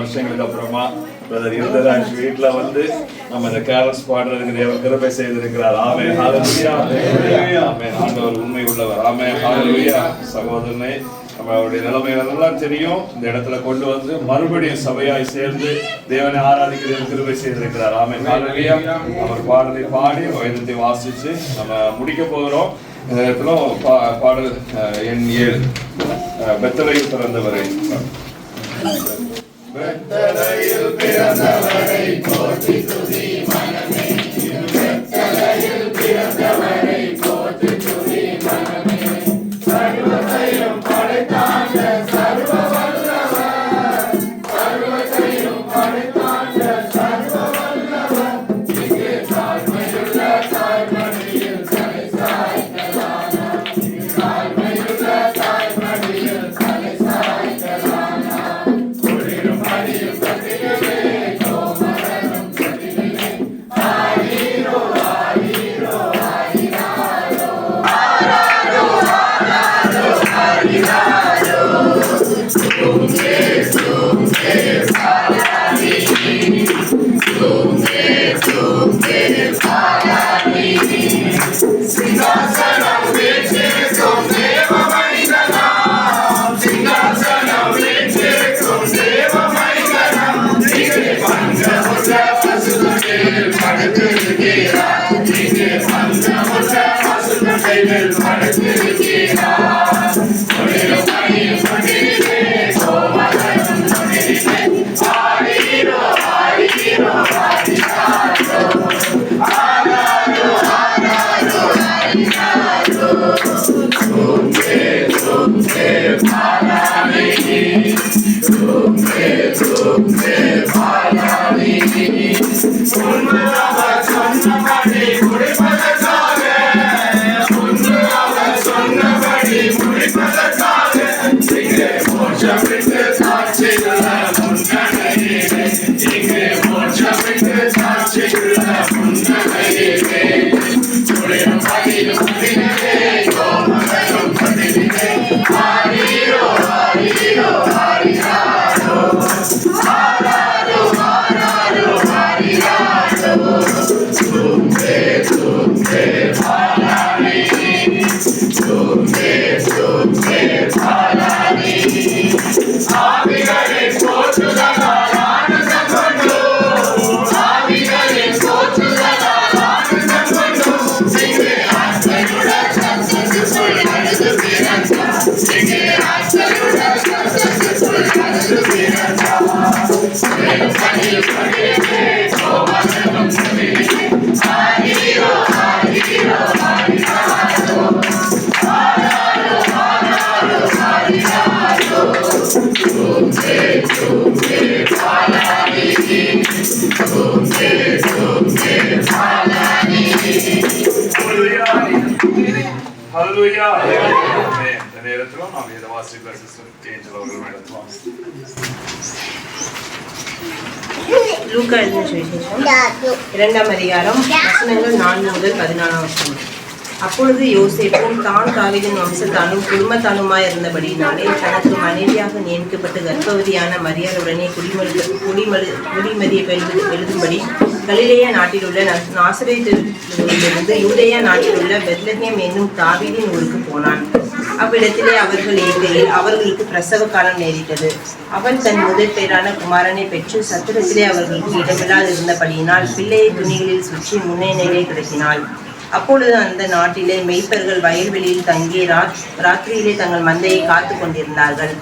வருஷங்களுக்கு அப்புறமா பிரதர் இருந்தராஜ் வீட்டுல வந்து நம்ம இந்த கேரஸ் பாடுறதுக்கு தேவன் கிருபை செய்திருக்கிறார். ஆமென், ஹல்லேலூயா. ஆமென். ஆண்டவர் உண்மை உள்ளவர். ஆமென், ஹல்லேலூயா. சகோதரனே, நம்மளுடைய நிலைமைகள் எல்லாம் தெரியும். இந்த இடத்துல கொண்டு வந்து மறுபடியும் சபையாய் சேர்ந்து தேவனை ஆராதிக்க கிருபை செய்திருக்கிறார். ஆமென், ஹல்லேலூயா. அவர் பாடலை பாடி வேதத்தை வாசிச்சு நம்ம முடிக்க போகிறோம். இந்த இடத்துல பாடல் எண் 7 பெத்தலையில் பிறந்தவரை. பெத்தலையில் பிறந்தவரை போற்றி துதி மனமே, பெத்தலையில் பிறந்தவரை போற்றி துதி மனமே, சர்வத்தையும் படைத்தாண்ட சர்வ வல்லவர், சர்வத்தையும் படைத்தாண்ட சர்வ வல்லவர், இங்கே தாழ்மையுள்ள தாய்மடியில் தலை சாய்க்கலானா, தாழ்மையுள்ள தாய்மடியில் தலை சாய்க்கலானா, குளிரும் பனியும் கத்திலே கோமரனும் கத்திலே ஆரீரோ ஆரீரோ ஆரீராரோ ஆராரோ ஆராரோ ஆரீராரோ சுங்கே சுங்கே பாலானி சுங்கே சுங்கே பாலானி சிங்காசனம் வீற்றிருக்கும் தேவ மனிதனாம், சிங்காசனம் வீற்றிருக்கும் தேவ மனிதனாம், இங்கே பஞ்சமுள்ள பசுமையில் படுத்திருக்கிறார், இங்கே பஞ்சமுள்ள பசுமையில் படுத்திருக்கிறார், குளிரும் பனியும் கொண்டிருந்தே கோமரனும் கொண்டிருந்தே ஆரீரோ ஆரீரோ ஆரீராரோ ஆராரோ ஆராரோ ஆரீராரோ சுங்கே சுங்கே பாலானி சுங்கே சுங்கே பாலானி, முன்பு அவர் சொன்னபடி முடிப்பதற்காக, முன்பு அவர் சொன்னபடி முடிப்பதற்காக, இங்கே மோட்சமிட்டு சாட்சியுள்ள முன்னணியிலே, இங்கே மோட்சமிட்டு சாட்சியுள்ள முன்னணியிலே, குளிரும் பனியும் கொண்டிருந்தே கோமரனும் கொண்டிருந்தே ஆரீரோ ஆரீரோ ஆரீராரோ ஆராரோ ஆராரோ ஆரீராரோ சுங்கே சுங்கே பாலானி சுங்கே சுங்கே பாலானி, ஆவிகளின் போற்றுதலால் ஆனந்தம் கொண்டோம், ஆவிகளின் போற்றுதலால் ஆனந்தம் கொண்டோம், இங்கே ஆற்றலுடன் சத்தத்துக்குள் அழுது பிறந்தார், இங்கே ஆற்றலுடன் சத்தத்துக்குள் அழுது பிறந்தார், குளிரும் பனியும் கொண்டிருந்தே கோமரனும் கொண்டிருந்தே ஆரீரோ ஆரீரோ ஆரீராரோ ஆராரோ ஆராரோ ஆரீராரோ சுங்கே சுங்கே பாலானி சுங்கே சுங்கே பாலானி. ஹல்லேலூயா, ஹல்லேலூயா. இந்த நேரத்தில் நாம் இதை வாசிக்கிற சிஸ்டர் ஏஞ்சல் அவர்கள் நடத்துவாங்க. லூக்கா எழுதின சுவிசேஷம் 2ஆம் அதிகாரம் வசனங்கள் 4 முதல் 14 வசனம். அப்பொழுது யோசேப்பும் தான் தாவீதின் வம்சத்தாலும் குடும்பத்தாலுமாய் இருந்தபடியினாலே தனக்கு மனைவியாக நியமிக்கப்பட்டு கர்ப்பவதியான மரியாளுடனே குடிமதியை எழுதும்படி கலிலேயா நாட்டில் உள்ள நாசரேத்திலிருந்து யூதேயா நாட்டில் உள்ள பெத்லகேம் என்னும் தாவீதின் ஊருக்கு போனான். அவ்விடத்திலே அவர்கள் இருக்கையில் அவர்களுக்கு பிரசவ காலம் நேரிட்டது. அவன் தன் முதல் பேரான குமாரனை பெற்று சத்திரத்திலே அவர்களுக்கு இடமில்லாது இருந்தபடியினால் பிள்ளையை துணிகளில் சுற்றி முன்னேநிலை கிடத்தினாள். அப்பொழுது அந்த நாட்டிலே மெய்ப்பர்கள் வயல்வெளியில் தங்கி ராத்திரியிலே தங்கள் மந்தையை காத்து கொண்டிருந்தார்கள்.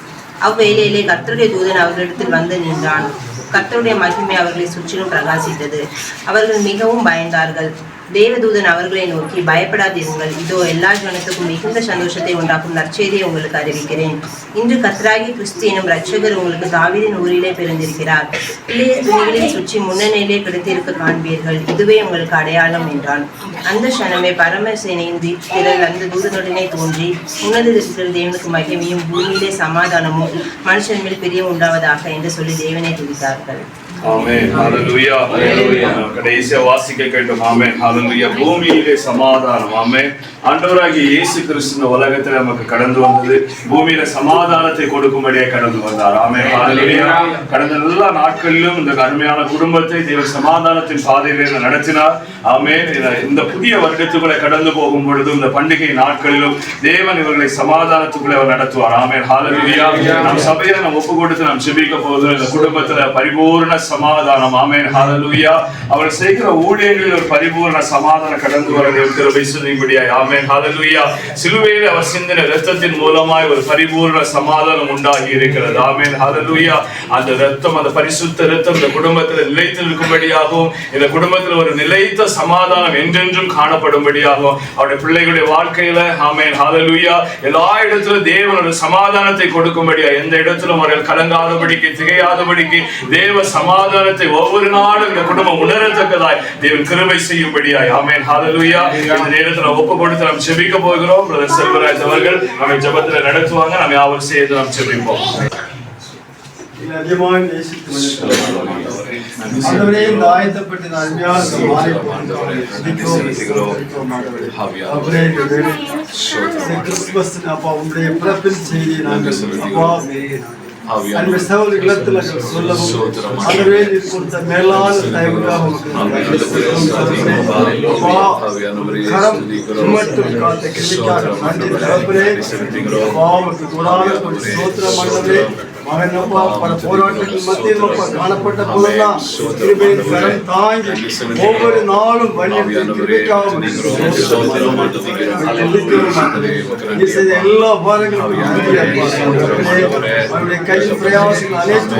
அவ்வேளையிலே கர்த்தருடைய தூதன் அவர்களிடத்தில் வந்து நின்றான். கர்த்தருடைய மகிமை அவர்களை சுற்றிலும் பிரகாசித்தது. அவர்கள் மிகவும் பயந்தார்கள். தேவதூதன் அவர்களை நோக்கி, பயப்படாதிருங்கள், இதோ எல்லா ஜனத்துக்கும் மிகுந்த சந்தோஷத்தை உண்டாக்கும் நற்செய்தியை உங்களுக்கு அறிவிக்கிறேன். இன்று கர்த்தராகிய கிறிஸ்து எனும் இரட்சகர் உங்களுக்கு தாவீதின் ஊரிலே பிறந்திருக்கிறார். பிள்ளையை துணிகளில் சுற்றி முன்னணியிலே கிடைத்திருக்க காண்பீர்கள், இதுவே உங்களுக்கு அடையாளம் என்றான். அந்த க்ஷணமே பரமசேனையின் திரள் அந்த தூதனுடனே தோன்றி, உன்னதத்தில் தேவனுக்கு மகிமையும் பூமியிலே சமாதானமும் மனுஷன் மேல் பிரியம் உண்டாவதாக என்று சொல்லி தேவனை துதித்தார்கள். ஆமென், ஹல்லேலூயா, ஹல்லேலூயா. கடைசியா வாசிக்க கேட்டோம். ஆமென். ஹalleluya. பூமியிலே சமாதானம். ஆமென். ஆண்டவராகிய இயேசு கிறிஸ்து இந்த உலகத்தில் நமக்கு கடந்து வந்தது பூமியில சமாதானத்தை கொடுக்கும்படியாக கடந்து வந்தார். ஆமென். ஹalleluya. கடந்த எல்லா நாட்களிலும் இந்த அருமையான குடும்பத்தை தேவன் சமாதானத்தின் பாதையிலே நடத்தினார். ஆமென். இந்த புதிய வருடத்துக்குள்ளே கடந்து போகும் பொழுது இந்த பண்டிகை நாட்களிலும் தேவன் இவர்களை சமாதானத்துக்குள்ளே அவர் நடத்துவார். ஆமென். ஹalleluya. நம் சபையை நாம் ஒப்பு கொடுத்து நாம் ஜெபிக்க போகிறோம். இந்த குடும்பத்துல பரிபூர்ண சமாதானம். ஆமென். ஹalleluya. அவர் செய்கிற ஊழியங்களில் ஒரு பரிபூர்ண சமாதானம் கடந்து வர தேவன் கிருபை செய்யும்படியாய். ஆமென். ஹalleluya. சிலுவையில் அவர் சிந்தின இரத்தத்தின் மூலமாய் ஒரு பரிபூர்ண சமாதானம் உண்டாகி இருக்கிறது. ஆமென். ஹalleluya. அந்த இரத்தம், அந்த பரிசுத்த இரத்தம் இந்த குடும்பத்தில் நிலைத்து இருக்கும்படியாகவும் இந்த குடும்பத்தில் ஒரு நிலைத்த சமாதானம் என்றென்றும் காணப்படும்படியாகவும் அவருடைய பிள்ளைகளுடைய வாழ்க்கையில ஆமென். ஹalleluya. எல்லா இடத்திலும் தேவன் ஒரு சமாதானத்தை கொடுக்கும்படியா, எந்த இடத்திலும் அவர்கள் கலங்காதபடிக்கு திகையாதபடிக்கு தேவ சமாதானத்தை ஒவ்வொரு நாளும் இந்த குடும்பம் உணரத்தக்கதாய் தேவன் கிருபை செய்யும்படியாய். ஆமென். ஹalleluya. இந்த நேரத்தில் ஒப்பு கொடுத்து நாம் ஜெபிக்க போகிறோம். பிரதர் செல்வராஜ் அவர்கள் நம்மை ஜெபத்தில் நடத்துவாங்க. நாம் யாவர் செய்து நாம் ஜெபிப்போம். ஆயத்தப்பட்டு கிறிஸ்துமஸ் அப்பா உங்களுடைய பிறப்பின் செய்தியை நாங்கள் சகோதரிகளத்தில் சொல்லவும் அதுவே கொடுத்த மேலான தயவுக்காக கரம் மட்டும் காத்த கிருபைக்காக நன்றி தகப்பனே. பாவத்துக்கு கூடாத ஒரு ஸ்தோத்திரம் ஆண்டவரே. மகனப்பா பல போராட்டங்கள் மத்தியில் காணப்பட்ட போதெல்லாம் கிருபையின் கரம் தாங்கி ஒவ்வொரு நாளும் வழிநடத்தி எல்லா பாரங்களும் அவருடைய கையில் பிரயாசங்கள் அனைத்தும்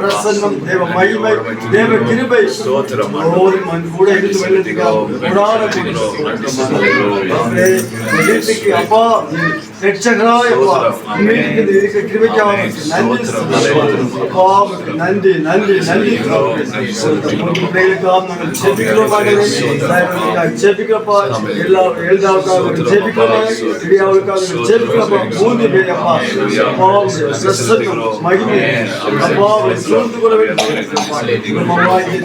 பிரசன்னம் தேவ மகிமை தேவ கிருபை ஒவ்வொரு மண் கூட இருந்து வெள்ளத்துக்காக அப்பா ரட்சகராய் அப்பா இருக்கிற கிருபைக்காக நன்றி நன்றி நன்றி பிள்ளைகளுக்காக நாங்கள் ஜெபிக்கிறோம். எல்லா எழுதாவுக்காக ஜெபிக்கிறோம். இடியாவுக்காக ஜெபிக்கிறோம். மூன்று பேர் அப்பா மகிமை அப்பா சூழ்ந்து கொள்ள வேண்டும்.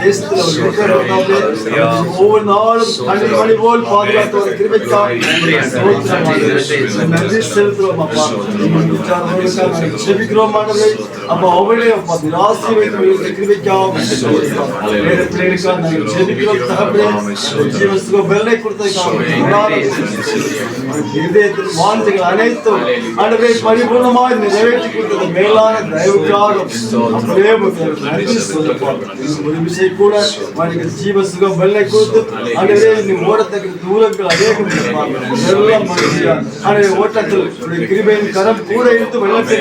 தேசத்தில் ஒவ்வொரு நாளும் கண்ணி மணி போல் பாதுகாத்து ஒரு கிருபைக்காக நன்றி செலுத்துறோம். அப்பா ஜெபிக்கிறோம் ஆண்டவரே. அப்பா அவளே அப்பா ராசி வைத்து கிருபைக்காக பிள்ளைகளுக்காக நாங்கள் ஜெபிக்கிறோம். தகப்பனே ஜீவசுக வெள்ளை கொடுத்ததுக்காக இதயத்தில் வாஞ்சைகள் அனைத்தும் ஆண்டவரே பரிபூர்ணமாக நிறைவேற்றி கொடுத்தது மேலான தயவுக்காக அப்படியே நன்றி சொல்லப்போம். ஒரு விஷயம் கூட ஜீவசுகம் வெள்ளை கொடுத்து ஆண்டவரே நீ ஓடத்தக்க தூரங்கள் அநேகம் எல்லாம் மகிழ்ச்சியா ஓட்டத்தில் கிருபையின் கரம் கூட இழுத்து வெள்ளத்தை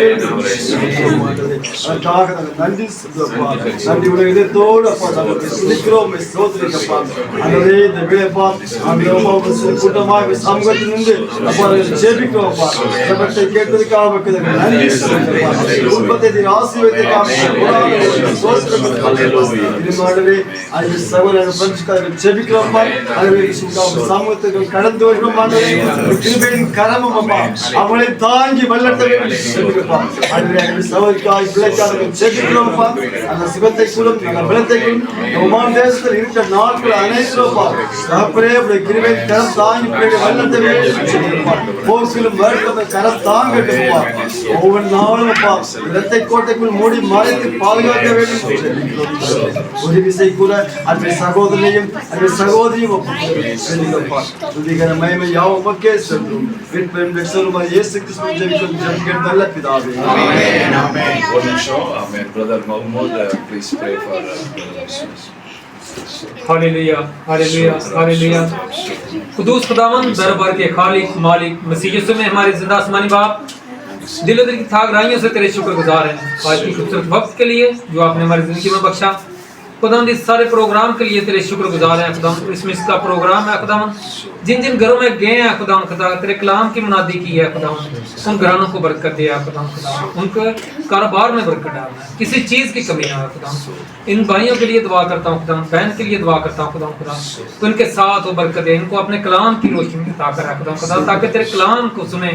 அதற்காக நன்றி சொல்லப்பா. நன்றி உடைய இதயத்தோடு அப்பா நாங்கள் துதிக்கிறோம். சோதரிக்கப்பா ஆண்டவரே இந்த விளைப்பா கூட்டமாக சமூகத்தில் நின்று அப்பா ஜெபிக்கிறோம்ப்பா. ஜெபத்தை கேட்டதுக்காக நன்றி சொல்லப்பா. குடும்பத்தை ஆசீர்வதிக்காக ஜெபிக்கிறோம்ப்பா. சமூகத்துக்கு கடந்து வருகிறோம். கிருபையின் கரமும் அப்பா அவளை தாங்கி வல்லட்டை சவரிக்காய் பிள்ளைக்காக ஜெபிக்கிறோம்ப்பா. அந்த சுகத்தை கூடும் அந்த பலத்தை கூடும் ஒமான் தேசத்தில் இருக்கிற நாட்கள் அனைத்துப்பா கிருபையின் கரம் தாங்கி பிள்ளைகள் வல்லத்தை போக்கிலும் வருடம் கரம் தாங்கட்டும்ப்பா. ஒவ்வொரு நாளும் அப்பா இரட்டை கோட்டைக்குள் மூடி மறைத்து பாதுகாக்க வேண்டும். ஒரு விசை கூட அந்த சகோதரனையும் அந்த சகோதரியும் மகிமை யாவும் உமக்கே செல்லும். இயேசு கிறிஸ்து ஜெபிக்கும் ஜெபிக்கும் நல்ல பிதாவே. ஒரு நிமிஷம். ஆமென். Brother Mahmood please pray for हालेलुया हालेलुया हालेलुया। कुदूस खुदावन दरबार के खालिक मालिक मसीह यीशु में हमारे जिंदा आसमानी बाप दिल की थाक राइयों से तेरे शुक्रगुजार हैं आज की खूबसूरत वक्त के लिए जो आपने हमारी जिंदगी में बख्शा। खुदाम इस सारे प्रोग्राम के लिए तेरे शुक्रगुजार हैं खुदाम। इसमें इसका प्रोग्राम है खुदाम जिन जिन घरों में गए हैं खुदाम खुदा तेरे कलाम की मुनादी की है खुदाम उन घरानों को बरकत दिया खुदाम खुदा उनके कारोबार में बरकत डालना है किसी चीज़ की कमी ना हो खुदाम। इन भाइयों के लिए दुआ करता हूँ खुदाम बहन के लिए दुआ करता हूँ खुदाम खुदा तो इनके साथ वो बरकत दे इनको अपने कलाम की रोशनी अता करे खुदाम खुदा ताकि तेरे कलाम को सुने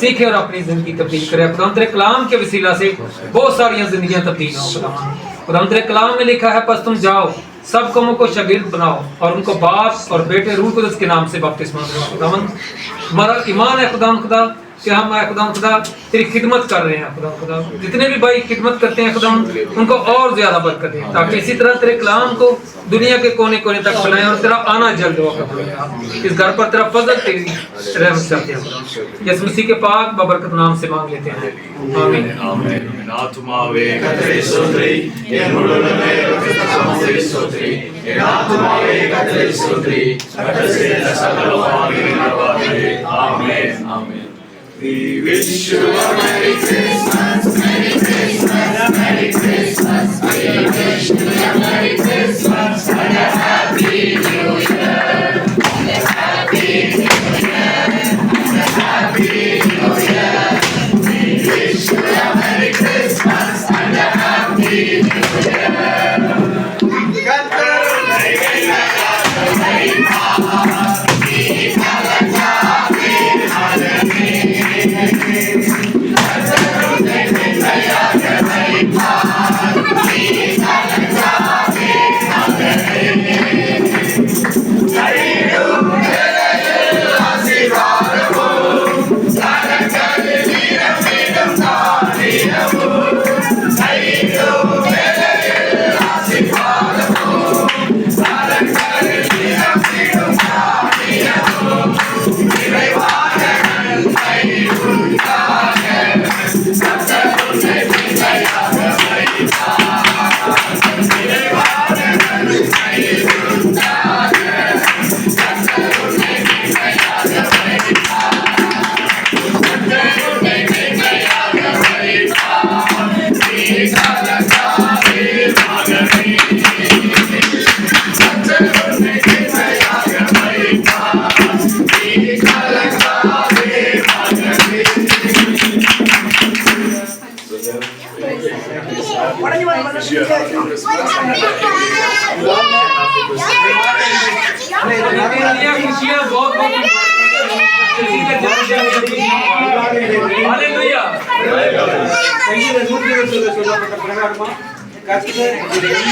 सीखे और अपनी जिंदगी तब्दील करे खुदाम। तेरे कलाम के वसीला से बहुत सारी जिंदगियां तब्दील हो खुदाम। खुदाम तेरे कलाम में लिखा है, बस तुम जाओ सब कौमों को शागिर्द बनाओ और उनको बाप और बेटे रूह कुदस के नाम से बपतिस्मा दो। खुदावन हमारा ईमान है खुदाम खुदा कि हम खुदाम खुदा तेरी खिदमत कर रहे हैं। खुदाम खुदा जितने भी भाई खिदमत करते हैं खुदाम उनको और ज्यादा बरकत दे, ताकि इसी तरह तेरे कलाम को दुनिया के कोने कोने तक फैलाएं और तेरा आना जल्द हो। इस घर पर तेरा फजल तेरी रहमत करते हैं। यीशु मसीह के पाक बबरकत नाम से मांग लेते हैं, आमीन। ஆமென். என் ஆத்துமாவே கர்த்தரை ஸ்தோத்திரி, என் முழு உள்ளமே கர்த்தரை ஸ்தோத்திரி, என் ஆத்துமாவே கர்த்தரை ஸ்தோத்திரி, கர்த்தர் செய்த சகல உபகாரங்களுக்காக. ஆமென். ஆமென். We wish you a Merry Christmas, Merry Christmas, Merry Christmas. We wish you a Merry Christmas and a Happy New Year. And a Happy New Year. And a Happy New Year. We wish you a Merry Christmas and a Happy New Year.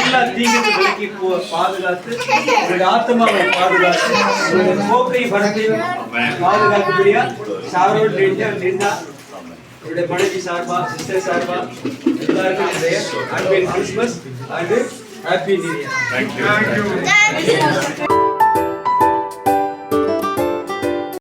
எல்லா தீங்கிலிருந்து விலக்கி பாதுகாத்து உங்களுடைய ஆத்மாவை பாதுகாத்து உங்களுடைய போக்கை பணத்தையும் பாதுகாக்கக்கூடிய சாரோடு நின்றா உங்களுடைய மனைவி சார்பா சிஸ்டர் சார்பா எல்லாருக்கும் advance Christmas and happy new year. Thank you.